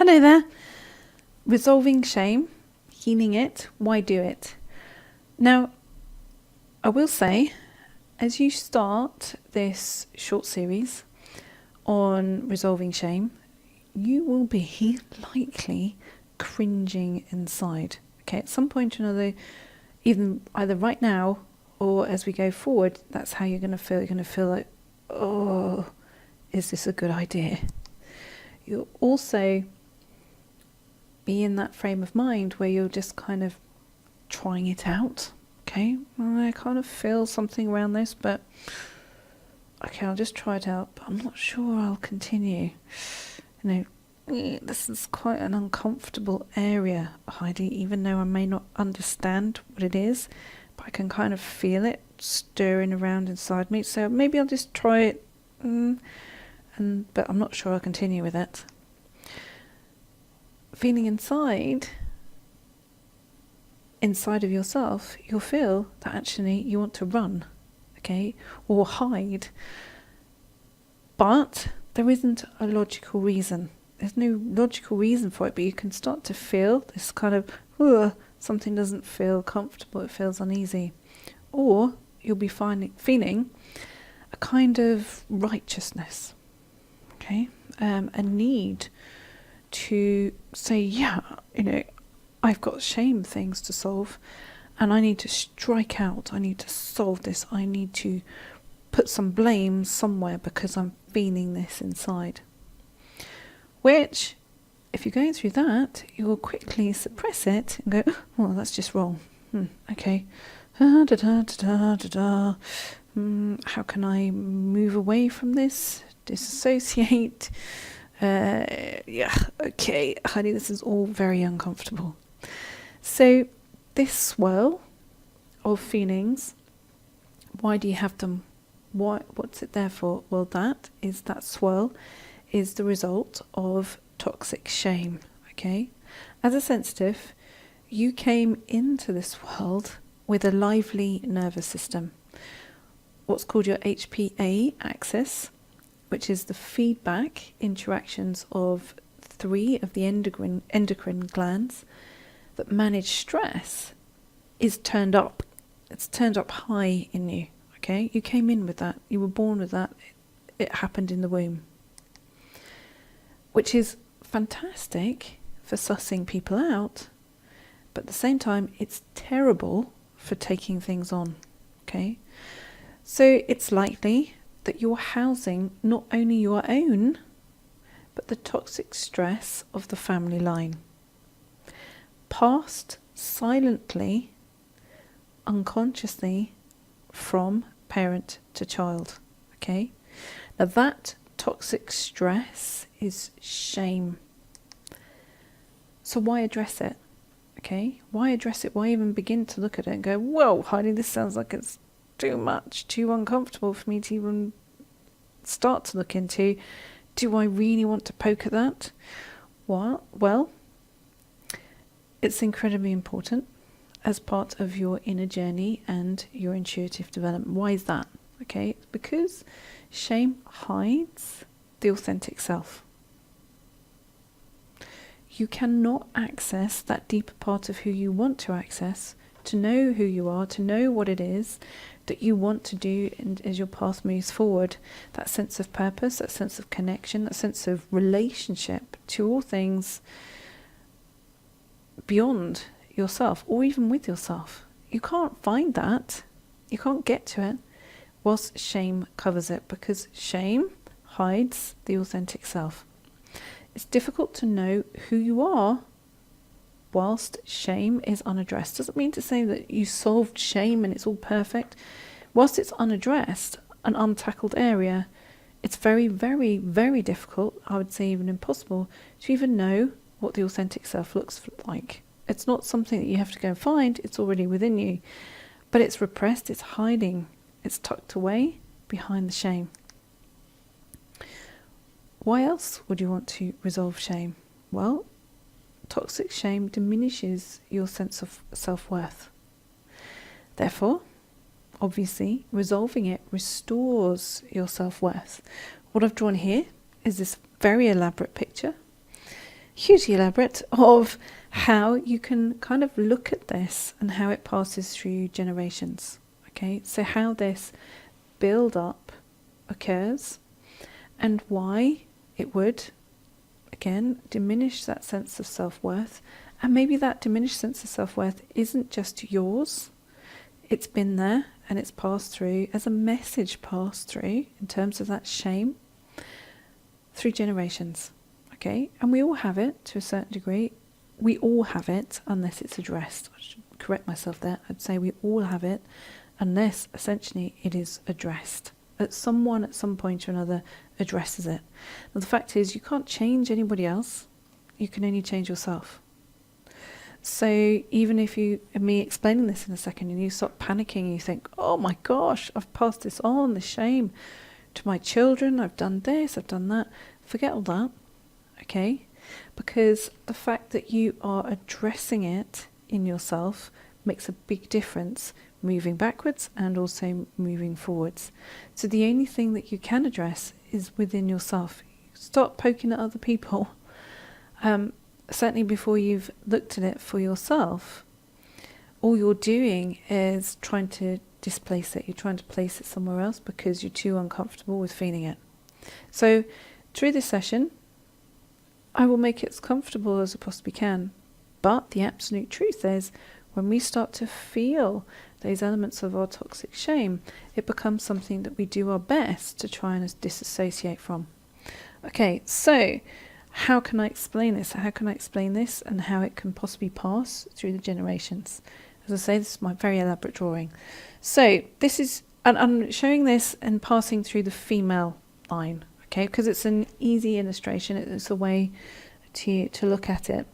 Hello there. Resolving shame, healing it, why do it? Now, I will say, as you start this short series on resolving shame, you will be likely cringing inside. Okay, at some point or another, even either right now or as we go forward, that's how you're going to feel. You're going to feel like, oh, is this a good idea? You'll also be in that frame of mind where you're just kind of trying it out. Okay, I kind of feel something around this, but okay, I'll just try it out, but I'm not sure I'll continue. You know, this is quite an uncomfortable area, Heidi, even though I may not understand what it is, but I can kind of feel it stirring around inside me. So maybe I'll just try it, but I'm not sure I'll continue with it. Feeling inside of yourself, you'll feel that actually you want to run, okay, or hide. But there isn't a logical reason. There's no logical reason for it, but you can start to feel this kind of, something doesn't feel comfortable, it feels uneasy. Or you'll be feeling a kind of righteousness, okay, a need to say, yeah, I've got shame things to solve and I need to strike out, I need to solve this, I need to put some blame somewhere because I'm feeling this inside. Which, if you're going through that, you will quickly suppress it and go, well, that's just wrong. Okay. How can I move away from this? Disassociate? Okay, honey, this is all very uncomfortable. So this swirl of feelings, why do you have them? What's it there for? Well, that swirl is the result of toxic shame, okay? As a sensitive, you came into this world with a lively nervous system, what's called your HPA axis, which is the feedback interactions of 3 of the endocrine glands that manage stress, is turned up. It's turned up high in you, okay? You came in with that. You were born with that. It happened in the womb. Which is fantastic for sussing people out, but at the same time, it's terrible for taking things on, okay? So it's likely that you're housing not only your own, but the toxic stress of the family line. Passed silently, unconsciously, from parent to child, okay? Now that toxic stress is shame. So why address it, okay? Why address it? Why even begin to look at it and go, whoa, Heidi, this sounds like it's too much, too uncomfortable for me to even start to look into. Do I really want to poke at that? Well, it's incredibly important as part of your inner journey and your intuitive development. Why is that? Okay, it's because shame hides the authentic self. You cannot access that deeper part of who you want to access, to know who you are, to know what it is that you want to do as your path moves forward. That sense of purpose, that sense of connection, that sense of relationship to all things beyond yourself or even with yourself. You can't find that. You can't get to it whilst shame covers it, because shame hides the authentic self. It's difficult to know who you are whilst shame is unaddressed. Doesn't mean to say that you solved shame and it's all perfect. Whilst it's unaddressed, an untackled area, it's very, very, very difficult, I would say even impossible, to even know what the authentic self looks like. It's not something that you have to go and find, it's already within you. But it's repressed, it's hiding, it's tucked away behind the shame. Why else would you want to resolve shame? Well, toxic shame diminishes your sense of self-worth. Therefore, obviously, resolving it restores your self-worth. What I've drawn here is this very elaborate picture. hugely elaborate, of how you can kind of look at this and how it passes through generations. Okay, so how this build up occurs and why it would, again, diminish that sense of self-worth. And maybe that diminished sense of self-worth isn't just yours. It's been there and it's passed through as a message passed through in terms of that shame through generations. Okay, and we all have it to a certain degree. We all have it unless it's addressed. I should correct myself there. I'd say we all have it unless essentially it is addressed. Someone at some point or another addresses it. Now the fact is, you can't change anybody else. You can only change yourself. So even if me explaining this in a second, and you start panicking and you think, oh my gosh, I've passed this on, the shame to my children, I've done this, I've done that. Forget all that, okay? Because the fact that you are addressing it in yourself makes a big difference moving backwards and also moving forwards. So the only thing that you can address is within yourself. Stop poking at other people. Certainly before you've looked at it for yourself, all you're doing is trying to displace it. You're trying to place it somewhere else because you're too uncomfortable with feeling it. So through this session, I will make it as comfortable as I possibly can. But the absolute truth is, when we start to feel those elements of our toxic shame, it becomes something that we do our best to try and disassociate from. Okay, so how can I explain this? How can I explain this and how it can possibly pass through the generations? As I say, this is my very elaborate drawing. So this is, and I'm showing this and passing through the female line, okay, because it's an easy illustration. It's a way to look at it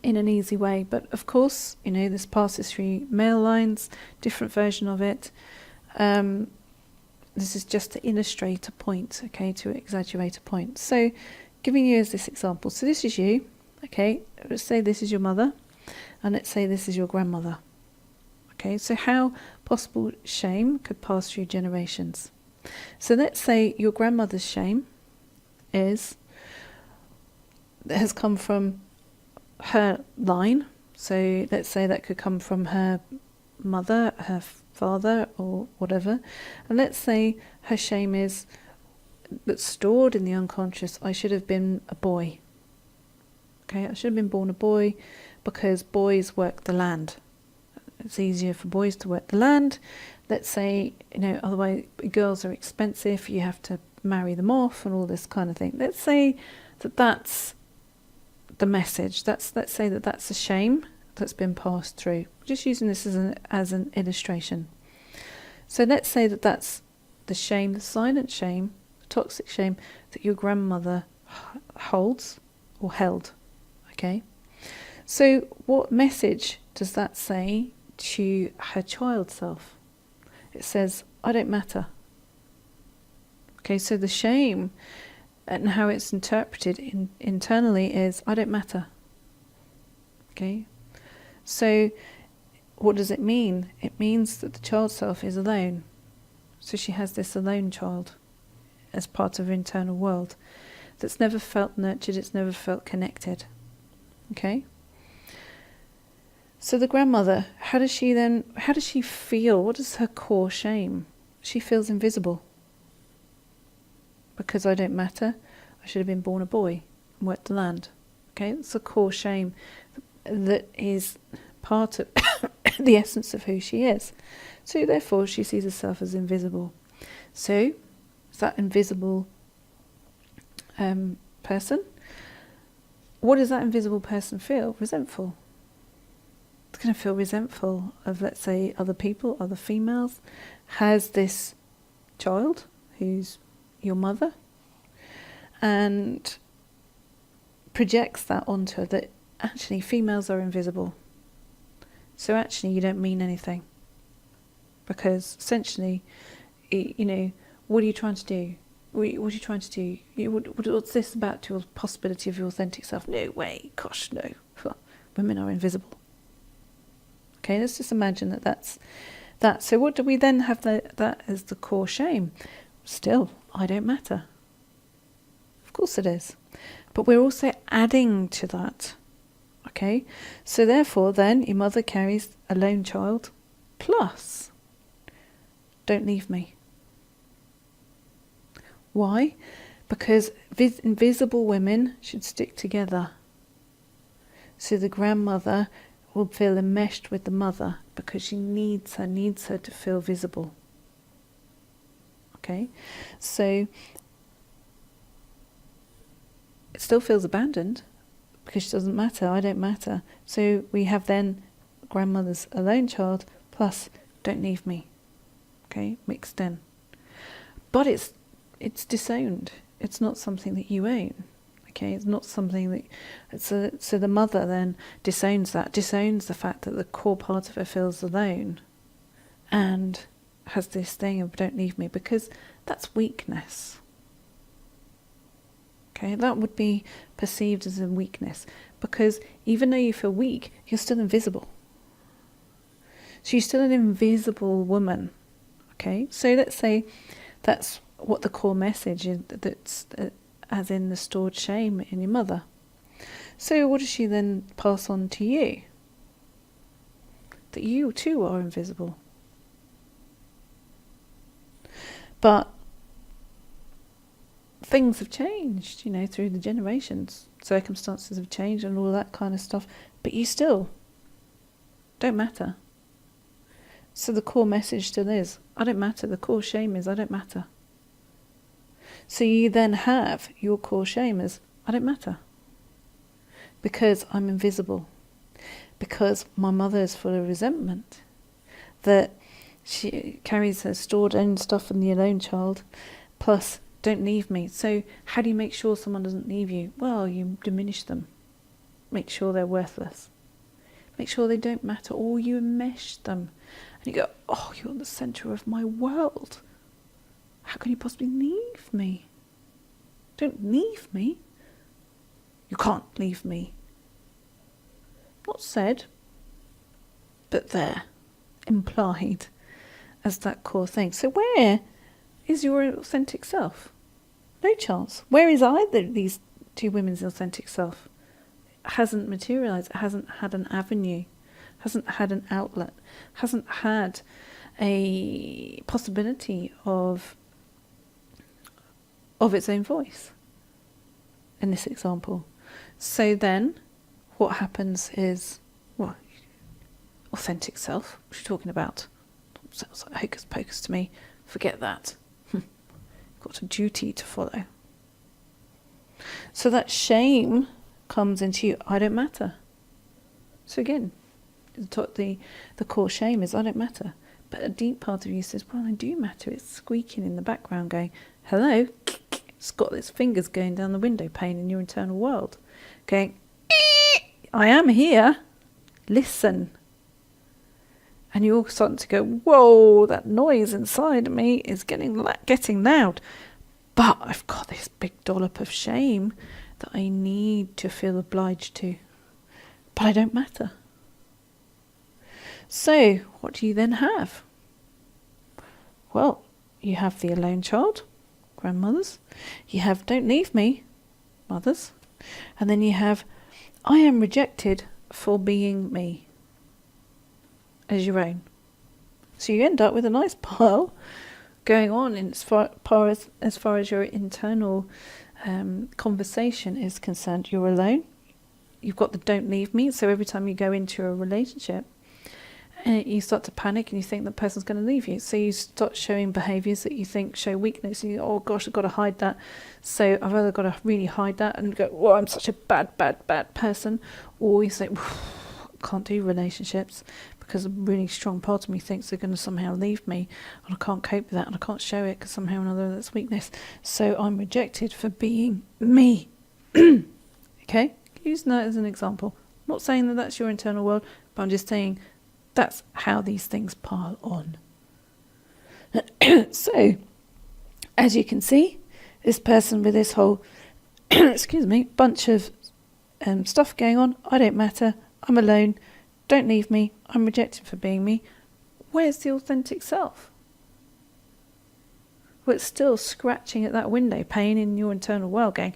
in an easy way. But of course, you know, this passes through male lines, different version of it. This is just to illustrate a point, okay, to exaggerate a point. So giving you as this example, so this is you, okay, let's say this is your mother, and let's say this is your grandmother. Okay, so how possible shame could pass through generations. So let's say your grandmother's shame has come from her line. So let's say that could come from her mother, her father, or whatever. And let's say her shame is that's stored in the unconscious. I should have been a boy. Okay, I should have been born a boy because boys work the land. It's easier for boys to work the land. Let's say, you know, otherwise girls are expensive. You have to marry them off and all this kind of thing. Let's say that that's the message. Let's say that that's a shame that's been passed through. Just using this as an illustration. So let's say that that's the shame, the silent shame, the toxic shame that your grandmother holds or held. Okay. So what message does that say to her child self? It says, I don't matter. Okay, so the shame and how it's interpreted internally is, I don't matter. Okay, so what does it mean? It means that the child self is alone. So she has this alone child as part of her internal world that's never felt nurtured, it's never felt connected. Okay. So the grandmother, how does she feel? What is her core shame? She feels invisible. Because I don't matter, I should have been born a boy and worked the land. Okay, that's a core shame that is part of the essence of who she is. So therefore she sees herself as invisible. So is that invisible person? What does that invisible person feel? Resentful. It's going to feel resentful of, let's say, other people, other females. Has this child who's your mother and projects that onto her, that actually females are invisible. So actually you don't mean anything. Because essentially, you know, what are you trying to do? What are you trying to do? What's this about your possibility of your authentic self? No way, gosh, no. Women are invisible. Okay, let's just imagine that that's that. So what do we then have that as the core shame? Still, I don't matter. Of course it is. But we're also adding to that. Okay? So therefore then your mother carries a lone child plus don't leave me. Why? Because invisible women should stick together. So the grandmother will feel enmeshed with the mother because she needs her to feel visible. Okay? So it still feels abandoned because she doesn't matter, I don't matter. So we have then grandmother's alone child plus don't leave me. Okay? Mixed in. But it's disowned. It's not something that you own. Okay, it's not something that... So the mother then disowns the fact that the core part of her feels alone and has this thing of don't leave me, because that's weakness. Okay, that would be perceived as a weakness, because even though you feel weak, you're still invisible. So you're still an invisible woman. Okay, so let's say that's what the core message is, that's as in the stored shame in your mother. So what does she then pass on to you? That you too are invisible. But things have changed, through the generations. Circumstances have changed and all that kind of stuff. But you still don't matter. So the core message still is, I don't matter. The core shame is, I don't matter. So you then have your core shame as, I don't matter. Because I'm invisible. Because my mother is full of resentment. That she carries her stored own stuff in the alone child. Plus, don't leave me. So how do you make sure someone doesn't leave you? Well, you diminish them. Make sure they're worthless. Make sure they don't matter. Or you enmesh them. And you go, oh, you're the centre of my world. How can you possibly leave me? Don't leave me. You can't leave me. Not said, but there, implied as that core thing. So where is your authentic self? No chance. Where is either of these two women's authentic self? It hasn't materialised. It hasn't had an avenue. Hasn't had an outlet. Hasn't had a possibility of its own voice in this example. So then what happens is, well, authentic self, what are you talking about? Sounds like hocus pocus to me. Forget that. Got a duty to follow. So that shame comes into you, I don't matter. So again, the core shame is I don't matter. But a deep part of you says, well, I do matter. It's squeaking in the background going, hello. It's got its fingers going down the window pane in your internal world. Going, I am here. Listen. And you're starting to go, whoa, that noise inside of me is getting loud. But I've got this big dollop of shame that I need to feel obliged to. But I don't matter. So, what do you then have? Well, you have the alone child, grandmothers. You have don't leave me, mothers. And then you have I am rejected for being me as your own. So you end up with a nice pile going on in as far as your internal conversation is concerned. You're alone. You've got the don't leave me. So every time you go into a relationship, you start to panic and you think the person's going to leave you. So you start showing behaviours that you think show weakness. You go, oh gosh, I've got to hide that. So I've either got to really hide that and go, well, I'm such a bad person. Or you say, I can't do relationships because a really strong part of me thinks they're going to somehow leave me. And I can't cope with that and I can't show it because somehow or another that's weakness. So I'm rejected for being me. Okay? Using that as an example. I'm not saying that that's your internal world, but I'm just saying that's how these things pile on. So, as you can see, this person with this whole, bunch of stuff going on, I don't matter, I'm alone, don't leave me, I'm rejected for being me. Where's the authentic self? Well, it's still scratching at that window pane in your internal world going,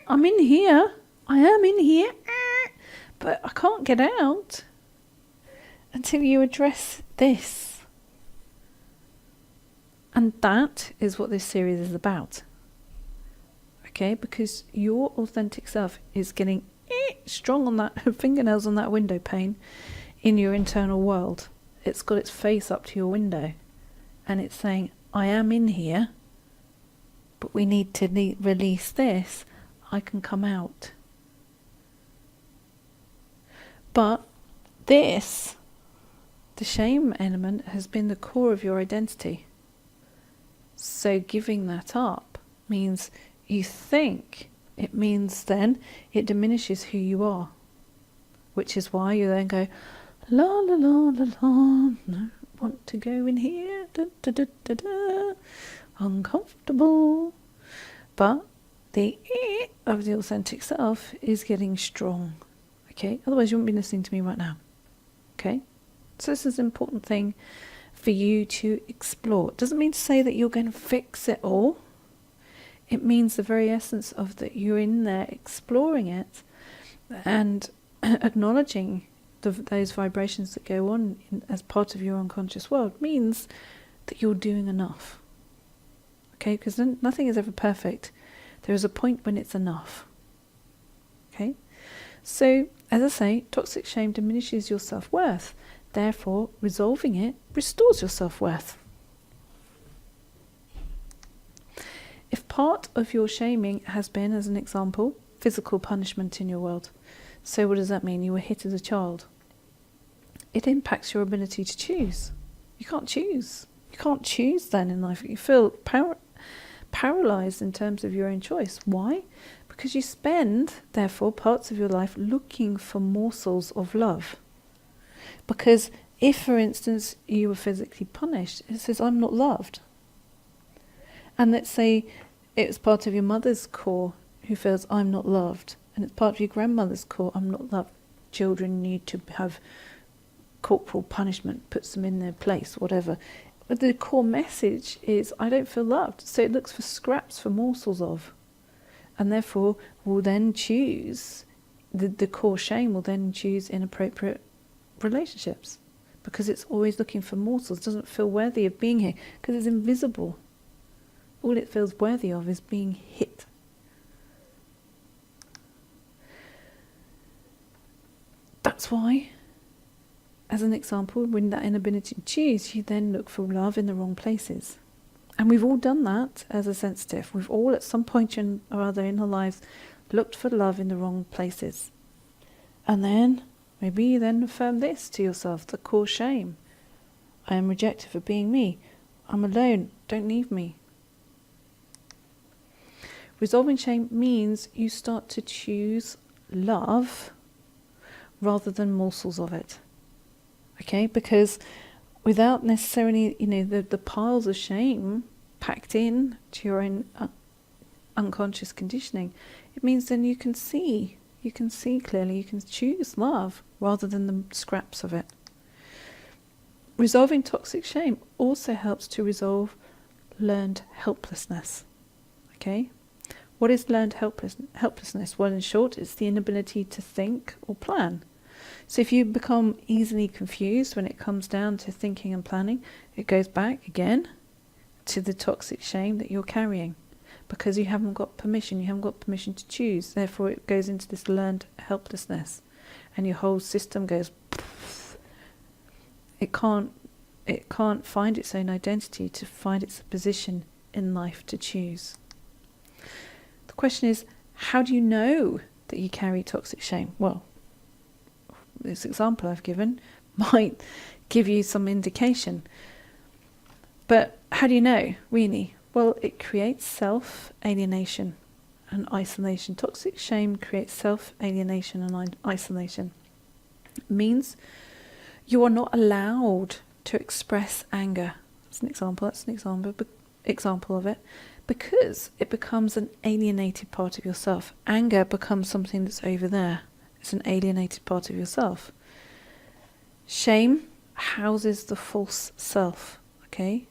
I'm in here. I am in here. But I can't get out until you address this. And that is what this series is about. Okay, because your authentic self is getting strong on that fingernails on that window pane in your internal world. It's got its face up to your window and it's saying, I am in here, but we need to release this. I can come out. But this, the shame element, has been the core of your identity. So giving that up means you think, it means then it diminishes who you are. Which is why you then go, la la la la la, no, want to go in here, da da da da da, uncomfortable. But the of the authentic self is getting strong. Okay, otherwise you wouldn't be listening to me right now. Okay, so this is an important thing for you to explore. It doesn't mean to say that you're going to fix it all. It means the very essence of that you're in there exploring it and acknowledging those vibrations that go on as part of your unconscious world means that you're doing enough. Okay, because nothing is ever perfect. There is a point when it's enough. Okay, so as I say, toxic shame diminishes your self-worth. Therefore, resolving it restores your self-worth. If part of your shaming has been, as an example, physical punishment in your world, so what does that mean? You were hit as a child. It impacts your ability to choose. You can't choose. You can't choose then in life. You feel paralyzed in terms of your own choice. Why? Because you spend, therefore, parts of your life looking for morsels of love. Because if, for instance, you were physically punished, it says, I'm not loved. And let's say it was part of your mother's core who feels, I'm not loved. And it's part of your grandmother's core, I'm not loved. Children need to have corporal punishment, puts them in their place, whatever. But the core message is, I don't feel loved. So it looks for scraps, for morsels of. And therefore will then choose, the core shame will then choose inappropriate relationships. Because it's always looking for morsels, doesn't feel worthy of being here, because it's invisible. All it feels worthy of is being hit. That's why, as an example, when that inability to choose, you then look for love in the wrong places. And we've all done that as a sensitive. We've all at some point or other in our lives looked for love in the wrong places. And then, maybe you then affirm this to yourself, the core shame. I am rejected for being me. I'm alone. Don't leave me. Resolving shame means you start to choose love rather than morsels of it. Okay, because without necessarily, the piles of shame packed in to your own unconscious conditioning, it means then you can see clearly, you can choose love rather than the scraps of it. Resolving toxic shame also helps to resolve learned helplessness. Okay? What is learned helplessness? Well, in short, it's the inability to think or plan. So if you become easily confused when it comes down to thinking and planning, it goes back again to the toxic shame that you're carrying. Because you haven't got permission to choose. Therefore it goes into this learned helplessness. And your whole system goes poof. It can't find its own identity to find its position in life to choose. The question is, how do you know that you carry toxic shame? Well, this example I've given might give you some indication. But how do you know, really? Well, it creates self-alienation and isolation. Toxic shame creates self-alienation and isolation. It means you are not allowed to express anger. That's an example of it. Because it becomes an alienated part of yourself. Anger becomes something that's over there. It's an alienated part of yourself. Shame houses the false self. Okay?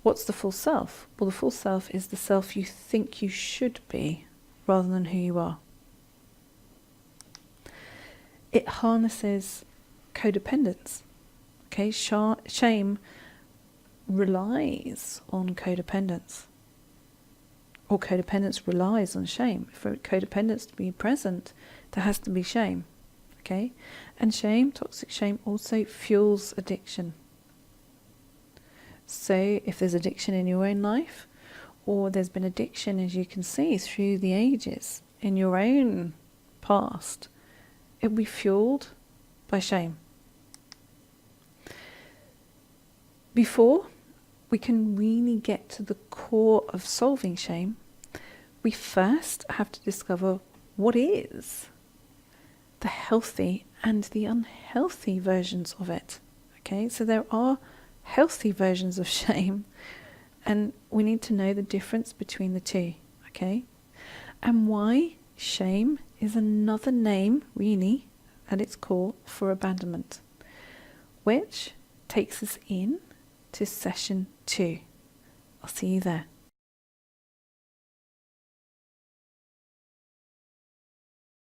What's the full self? Well, the full self is the self you think you should be rather than who you are. It harnesses codependence. Okay, shame relies on codependence, or codependence relies on shame. For codependence to be present, there has to be shame. Okay, and shame, toxic shame, also fuels addiction. So if there's addiction in your own life, or there's been addiction, as you can see, through the ages in your own past, it will be fueled by shame. Before we can really get to the core of solving shame, we first have to discover what is the healthy and the unhealthy versions of it. Okay, so there are healthy versions of shame, and we need to know the difference between the two. Okay, and why shame is another name, really, at its core, for abandonment, which takes us in to session 2. I'll see you there.